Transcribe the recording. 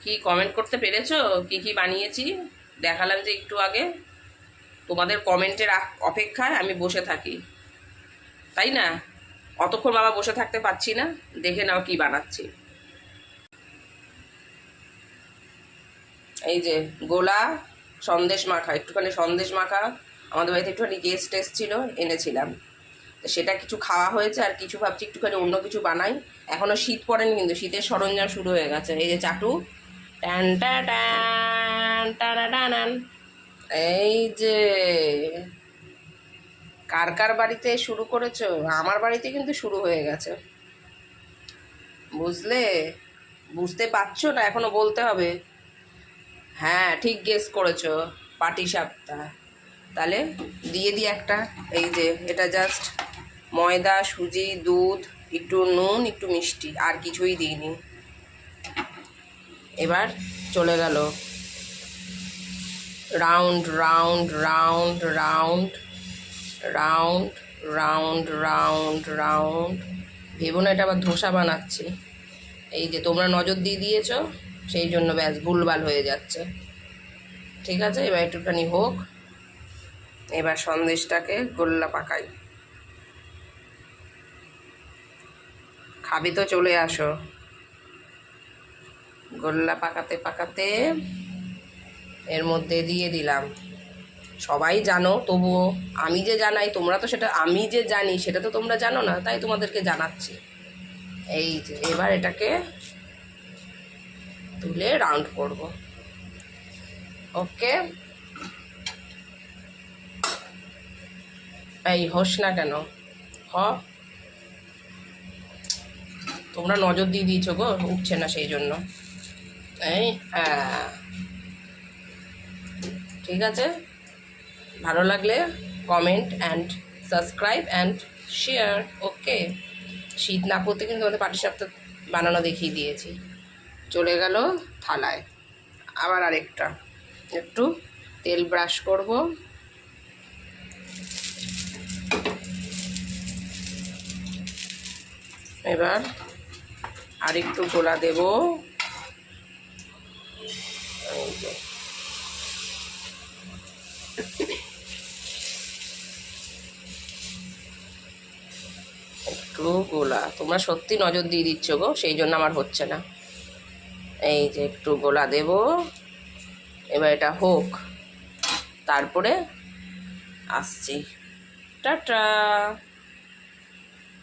কি কমেন্ট করতে পেরেছো? কি কি বানিয়েছি দেখালাম যে একটু আগে। তোমাদের কমেন্টের অপেক্ষায় আমি বসে থাকি, তাই না? অতক্ষণ বাবা বসে থাকতে পারছি না, দেখে নাও কি বানাচ্ছি। এই যে গোলা সন্দেশ মাখা, একটুখানি সন্দেশ মাখা আমাদের বাড়িতে একটুখানি গেস্ট ছিল, এনেছিলাম। তো সেটা কিছু খাওয়া হয়েছে, আর কিছু ভাবছি একটুখানি অন্য কিছু বানাই। এখনও শীত পড়েনি, কিন্তু শীতের সরঞ্জাম শুরু হয়ে গেছে। এই যে চাটু, ট্যান টা ট্যান টানা টানান। এই যে কার কার বাড়িতে শুরু করেছো? আমার বাড়িতে কিন্তু শুরু হয়ে গেছে, বুঝলে? বুঝতে পারছো না? এখনো বলতে হবে। হ্যাঁ, ঠিক গেস করেছো, পাটি সাপটা। তাহলে দিয়ে দিই একটা। এই যে এটা জাস্ট ময়দা, সুজি, দুধ, একটু নুন, একটু মিষ্টি, আর কিছুই দিইনি। এবার চলে গেল round round round round round round round round. ভেবো না এটা আবার ধোসা বানাচ্ছি। এই যে তোমরা নজর দিয়ে দিয়েছো, সেই জন্য ব্যাস ভুলভাল হয়ে যাচ্ছে। ঠিক আছে, এবার একটুখানি হোক। এবার সন্দেশটাকে গোল্লা পাকাই। খাবি তো চলে আসো। গোল্লা পাকাতে পাকাতে এর মধ্যে দিয়ে দিলাম। সবাই জানো, তবুও আমি যে জানাই, তোমরা তো সেটা, আমি যে জানি সেটা তো তোমরা জানো না, তাই তোমাদেরকে জানাচ্ছি। এই যে এবার এটাকে তুলে রাউন্ড করব। ওকে, এই হোস না কেন? হ, তোমরা নজর দিয়ে দিয়েছো গো, উঠছে না সেই জন্য। এই হ্যাঁ, ঠিক আছে। ভালো লাগলে comment and subscribe and share. Okay, শীত না পড়তে কিন্তু আমাদের পাটিসাপটা বানানো দেখিয়ে দিয়েছি। চলে গেল থালায়। আবার আরেকটা, একটু তেল ব্রাশ করব। এবার আরেকটু গোলা দেব। একটু গোলা, তোমরা সত্যি নজর দিয়ে দিচ্ছ গো, সেই জন্য আমার হচ্ছে না। এই যে একটু গোলা দেব। এবার এটা হোক, তারপরে আসছি। টাটা।